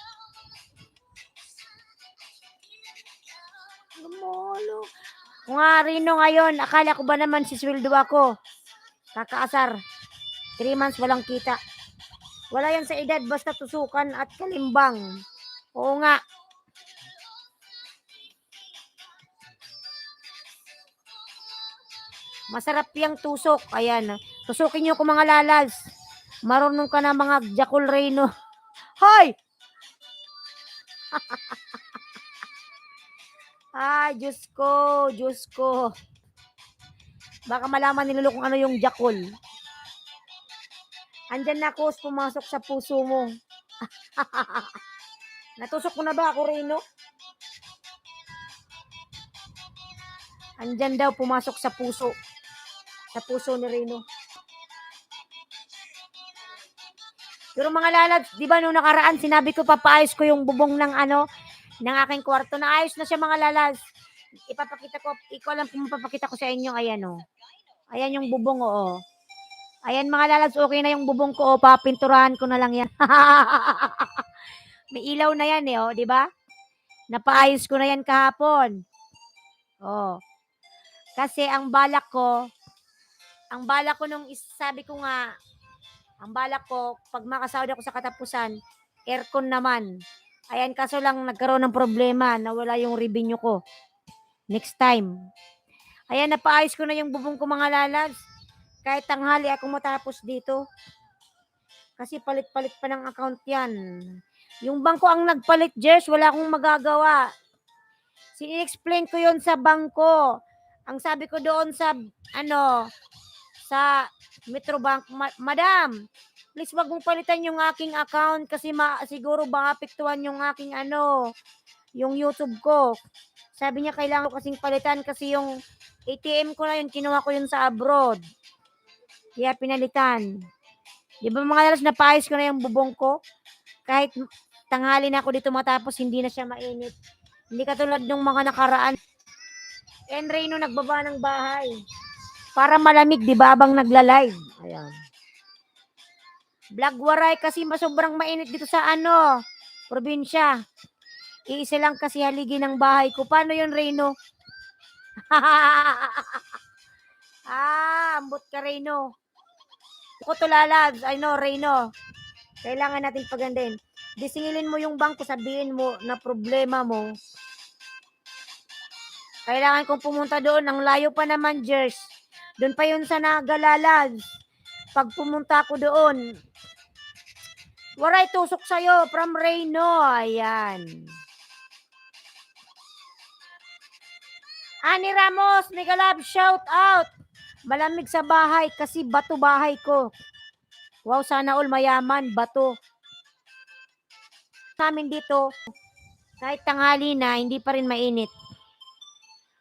S1: Gumolo. Kung nga, Reno ngayon, akala ko ba naman si sweldo ako? Kakaasar. 3 months walang kita. Wala yan sa edad, basta tusukan at kalimbang. Oo nga. Masarap yung tusok. Ayan. Tusukin nyo ko mga lalas. Marunong ka na mga Jakul Reno. Hoy! Ay, Diyos ko. Diyos ko. Baka malaman nila kung ano yung Jakul. Andyan na ako, pumasok sa puso mo. Natusok ko na ba ako, Reno? Andyan daw, pumasok sa puso. Sa puso ni Reno. Pero mga lalabs, di ba nung nakaraan, sinabi ko papaayos ko yung bubong ng ng aking kwarto. Naayos na siya mga lalabs. Ipapakita ko, ikaw lang kung mapapakita ko sa inyo. Ayan o. Ayan yung bubong o. Ayan mga lalabs, okay na yung bubong ko o. Papinturahan ko na lang yan. May ilaw na yan eh o, di ba? Napaayos ko na yan kahapon. Oh. Kasi ang balak ko nung sabi ko nga, ang balak ko, pag makasahod ako sa katapusan, aircon naman. Ayan, kaso lang nagkaroon ng problema, nawala yung revenue ko. Next time. Ayan, napaayos ko na yung bubong ko mga lalabs. Kahit tanghali ako matapos dito. Kasi palit-palit pa ng account yan. Yung bangko ang nagpalit, Jess, wala akong magagawa. Sini-explain ko yon sa bangko. Ang sabi ko doon sa, sa Metrobank, Madam, please wag mong palitan yung aking account kasi siguro baka apektuhan yung aking yung YouTube ko. Sabi niya kailangan ko kasing palitan kasi yung ATM ko na yun, kinuha ko yun sa abroad. Kaya pinalitan. Di ba mga lalas, napaayos ko na yung bubong ko? Kahit tanghali na ako dito matapos, hindi na siya mainit. Hindi katulad ng mga nakaraan. And Reno nagbaba ng bahay. Para malamig, di ba, habang nagla-live. Ayan. Vlog waray kasi sobrang mainit dito sa probinsya. Iisa lang kasi haligi ng bahay ko. Paano yun, Reno? Ambot ka, Reno. Ako to lalabs. I know, Reno. Kailangan natin pagandahin. Disingilin mo yung bangko, sabihin mo na problema mo. Kailangan kong pumunta doon. Ang layo pa naman, Jers. Doon pa yun sa Nagalalabs. Pag pumunta ko doon, waray tusok sa'yo from Reno. Ayan. Ani Ramos, Mega Love, shout out. Malamig sa bahay kasi bato bahay ko. Wow, sana all mayaman, bato. Sa amin dito, kahit tanghali na, hindi pa rin mainit.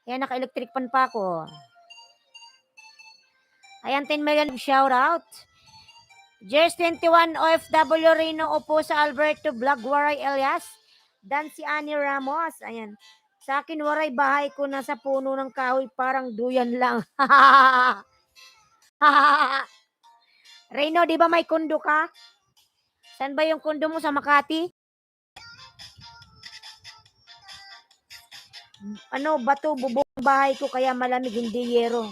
S1: Kaya naka-electric pan pa ako. Ayan, 10 million shout out. Jers 21 OFW Reno upo sa Alberto Vlog Waray Elias. Dan si Ani Ramos. Ayan. Sa akin waray bahay ko nasa puno ng kahoy parang duyan lang. Reno, di ba may kundo ka? Saan ba yung kundo mo sa Makati? Bato, bubong bahay ko kaya malamig, hindi yero.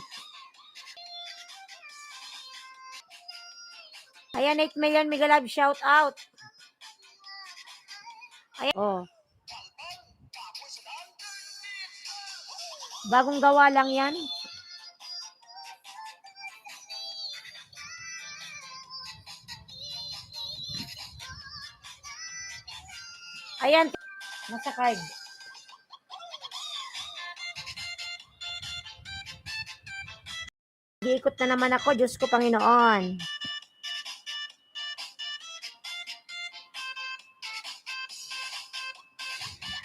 S1: Ayan, 8 million Mega Love, shout out. Ayan. Oh. Bagong gawa lang yan. Ayan. Nasa card. Giikot na naman ako, Diyos ko Panginoon.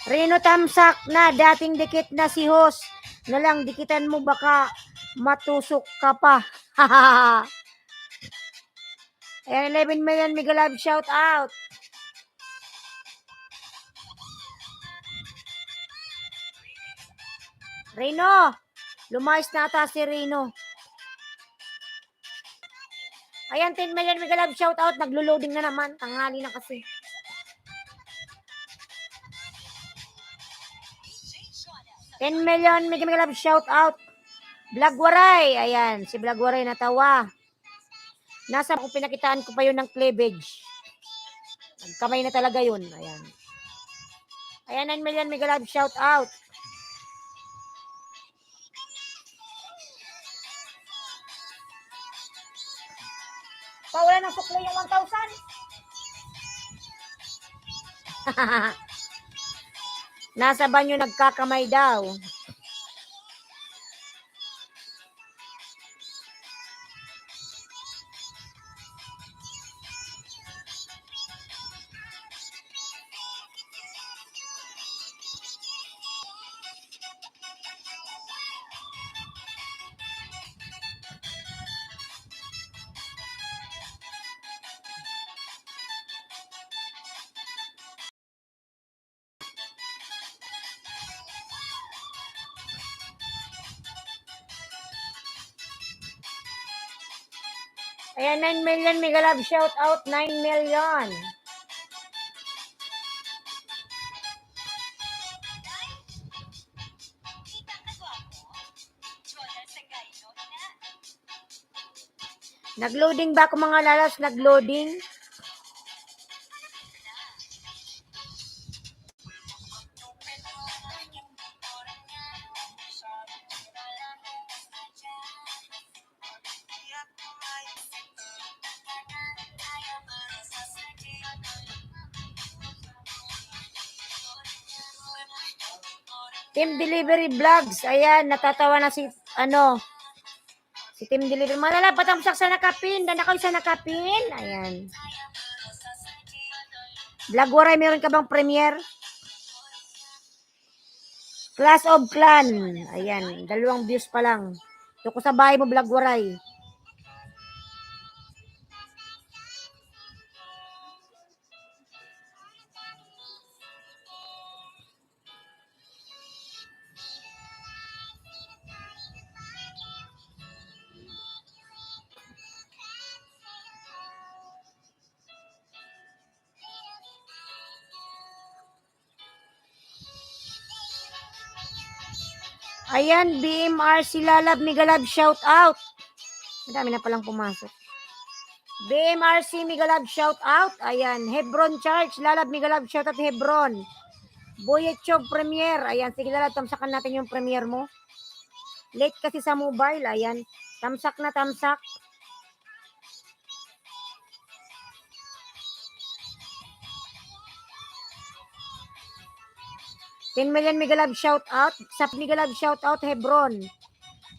S1: Reno tamsak na, dating dikit na si host. Na lang, dikitan mo baka matusok ka pa. Ayan, 11 million Mega Love, shout out. Reno, lumayas na ata si Reno. Ayan, 10 million Mega Love, shout out. Naglo-loading na naman. Tanghali na kasi. $10 million Mega Love, shout out. Vlog Waray. Ayan, si Vlog Waray natawa. Nasa kung pinakitaan ko pa yun ng cleavage. Kamay na talaga yun. Ayan. Ayan, 9 million Mega Love, shout out. Bigay niya 1,000. Nasa banyo nagkakamay daw. Ayan, 9 million, Mega Love, shout out, 9 million. Nagloading ba ako mga lalas? Nagloading? Team Delivery Vlogs. Ayan, natatawa na si Team Delivery. Malala, patamsak sa nakapin. Dan ako sa nakapin. Ayan. Vlog Waray, meron ka bang premiere? Clash of Clan. Ayan, 2 views pa lang. Ito ko sa bahay mo, Vlog Waray. Ayan, BMRC Lalab, Mega Love, shout out. Madami na palang pumasok. BMRC Mega Love, shout out. Ayan, Hebron Church, Lalab, Mega Love, shout out Hebron. Boyechog Premiere. Ayan, sige Lalab, tamsakan natin yung premiere mo. Late kasi sa mobile. Ayan, tamsak na tamsak. $10 million Mega Love, shout out. Sa Mega Love, shout out Hebron.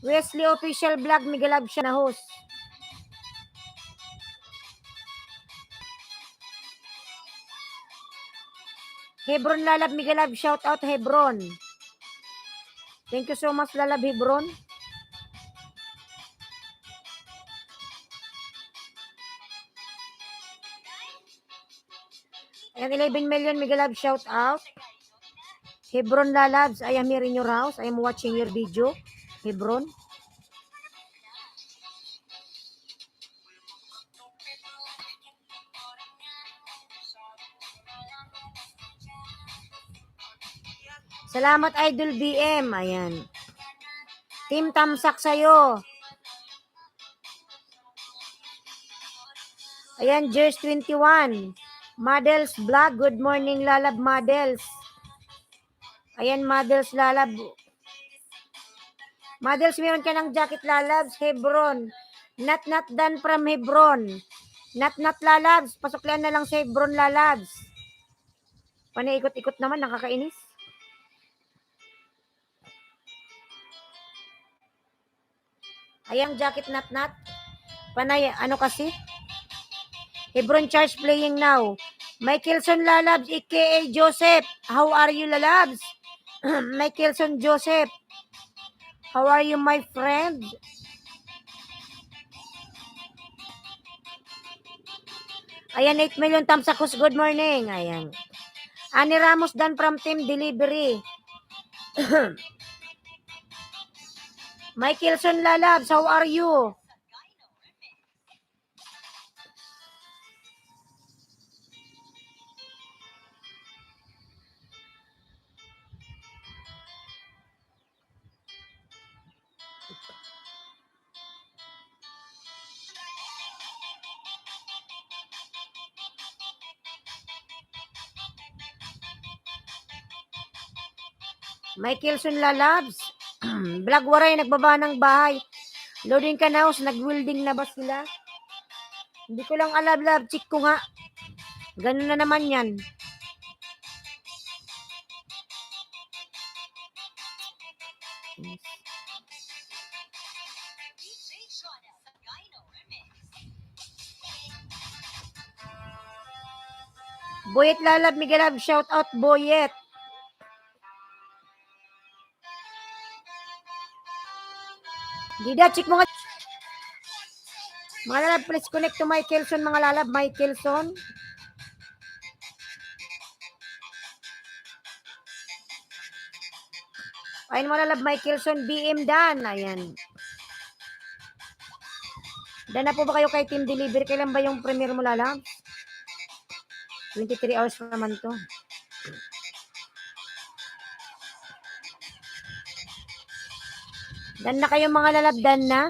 S1: Wesley Official Vlog, Mega Love siya na host. Hebron Lalab, Mega Love, shout out Hebron. Thank you so much Lalab Hebron. Ayan, 11 million Mega Love, shout out. Hebron Lalabs, I am here in your house. I am watching your video. Hebron. Salamat Idol BM. Ayan. Team Tamsak sa'yo. Ayan, Jers 21. Models Vlog. Good morning, Lalab Models. Ayan, Models Lalab. Models, meron ka ng jacket Lalabs. Hebron. Not done from Hebron. Not Lalabs. Pasuklian na lang sa Hebron Lalabs. Panaikot-ikot naman, nakakainis. Ayang jacket not. Panay, ano kasi? Hebron Charge playing now. Michaelson Lalabs, aka Joseph. How are you, Lalabs? Michaelson Joseph. How are you, my friend? Ayan, 8 million tamsakus. Good morning. Ayan. Ani Ramos done from Team Delivery. Michaelson Lalabs, how are you? Michaelson Lalabs. Vlog Waray, nagbaba ng bahay. Loading ka na, nag-welding na ba sila? Hindi ko lang alam, love. Check ko nga. Ganun na naman yan. Boyet Lalab, Miguel Love, shout out Boyet. Dida, check mo nga. Mga lalab, please connect to Michelson, mga lalab, Michelson. Ayun mga lalab, Michelson, BM Dan. Ayan. Dan na po ba kayo kay team delivery? Kailan ba yung premiere mo, lalab? 23 hours pa naman to. Dan na kayo mga lalab, dan na.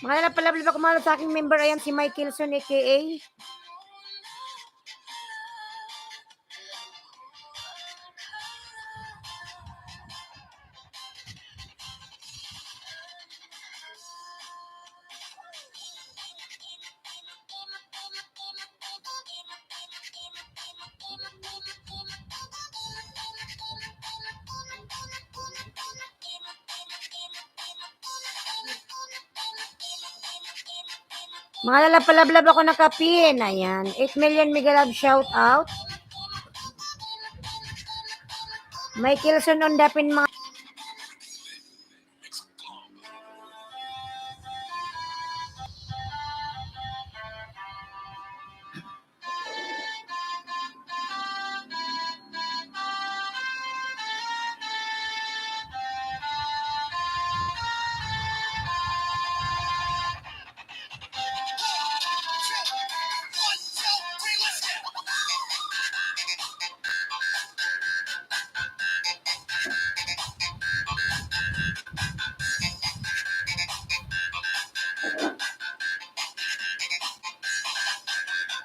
S1: Mga lalab, palabla ba kumalo sa aking member? Ayan si Michelson aka. Mga lalab, palablab ako nakapin. Ayan. 8 million Miguel Love, shout out. Michelson on dapin mga.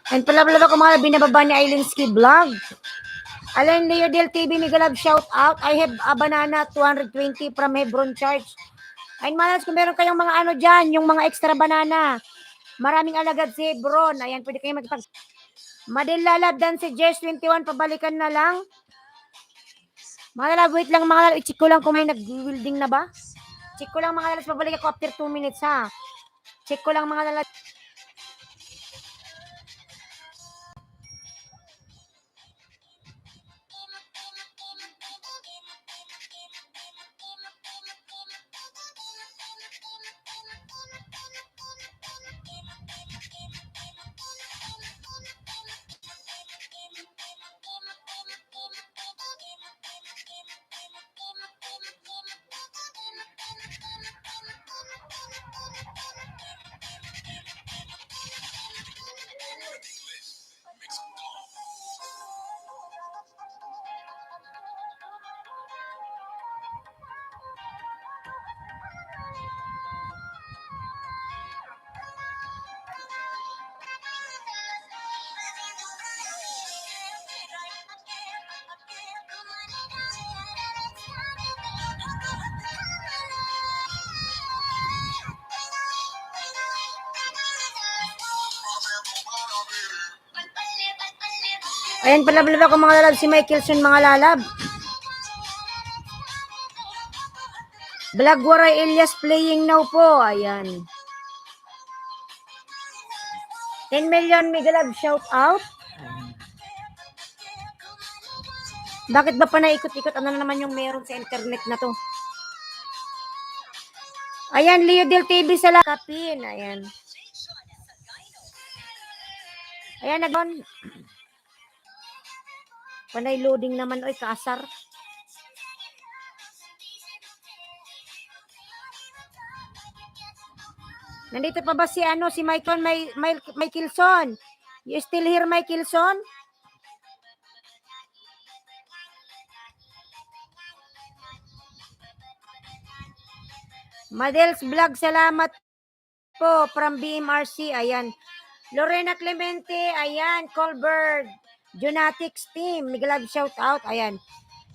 S1: And palablab ako mga binababa ni Ailinski Vlog. Alain Leodel TV, Miguel Love, shout out. I have a banana 220 from Hebron Church. Ayun malas, kung meron kayong mga ano dyan, yung mga extra banana. Maraming alagad si Hebron. Ayan, pwede kayo magpag... Madel Lalab, dan si Jess 21, pabalikan na lang. Mga lalab, wait lang mga lalab. I-check ko lang kung may nag-wielding na ba. Check ko lang mga lalab, pabalik ako after 2 minutes ha. Check ko lang mga lalab. Ayan, palablab ako mga lalab, si Michelson mga lalab. Vlog Waray Elias playing now po. Ayan. 10 million Miguel Love, shout out. Bakit ba pa naikot-ikot? Ano na naman yung meron sa internet na to? Ayan, Leodel TV sa lakapin. Ayan. Ayan, nag-on. Panay loading naman. Oy, kasar. Nandito pa ba si ano, si Michelson? You still here, Michelson? Madels Vlog, salamat po from BMRC. Ayan. Lorena Clemente, ayan. Colbert, Junatics team. Miguel Love, shout out. Ayan.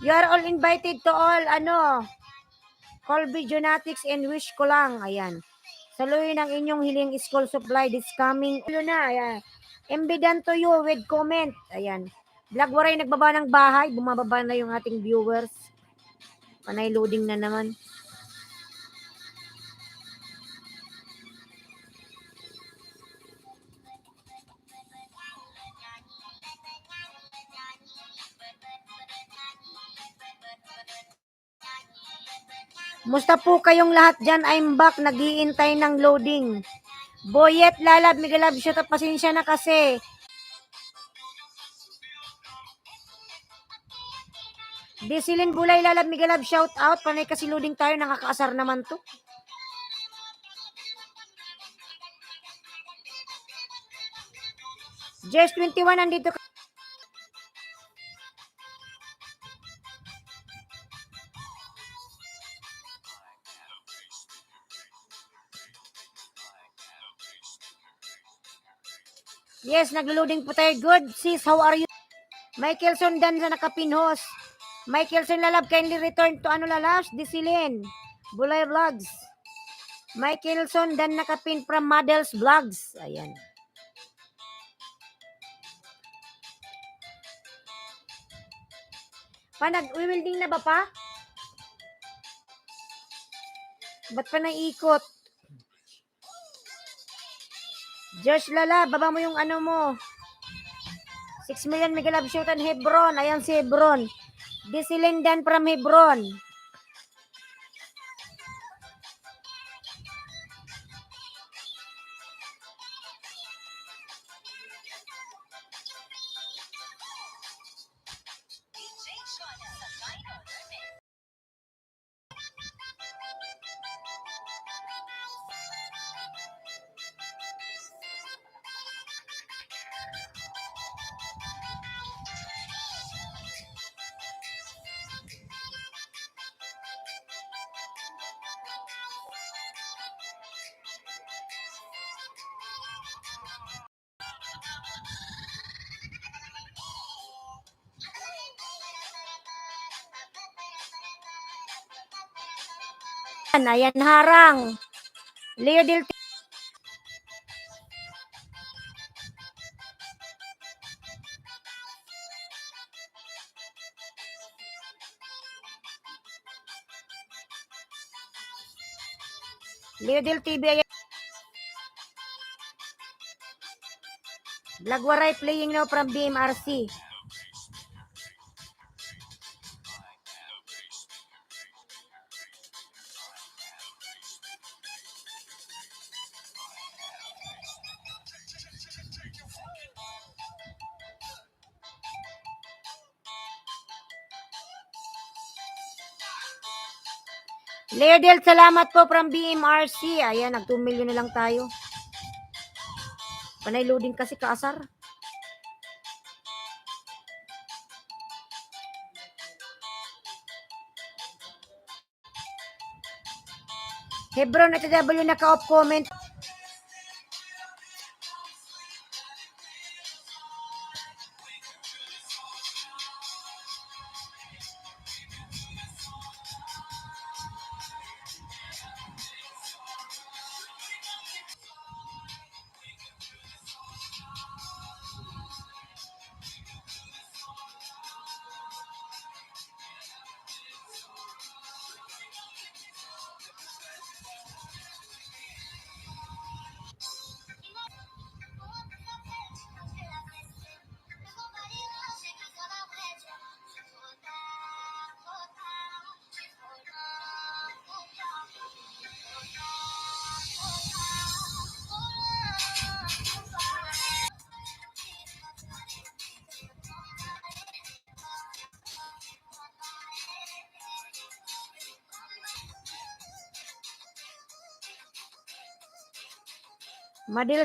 S1: You are all invited to all, ano, Colby Genetics and wish ko lang. Ayan. Saluhin ang inyong hiling school supply this coming. Yun na. Ayan. Embeddan to you with comment. Ayan. Vlog Waray nagbaba ng bahay. Bumababa na yung ating viewers. Panay loading na naman. Musta po kayong lahat dyan? I'm back. Nag-iintay ng loading. Boyet, Lalab, Migalab, shoot up. Pasensya na kasi. Desilin Bulay, Lalab, Migalab, shout out. Panay kasi loading tayo. Nakakaasar naman to. Jess 21, nandito ka. Yes, naglo-loading po tayo. Good, sis. How are you? Michaelson Dan sa nakapinhos. Michaelson Lalab, kindly return to ano lalabs? Desilin. Bulay Vlogs. Michaelson Dan nakapin from Models Vlogs. Ayan. Nag-wielding na ba pa? Ba't pa naiikot? Josh Lala, baba mo yung ano mo. 6 million Megalab shoot on Hebron. Ayan si Hebron. Disilindan from Hebron. Ayan, harang. Leo Del TV. Ayan. Vlog Waray playing now from BMRC. Leodel, salamat po from BMRC. Ayan, nag 2 million na lang tayo. Panay loading kasi kaasar. Hebron at W naka-off comment. Madil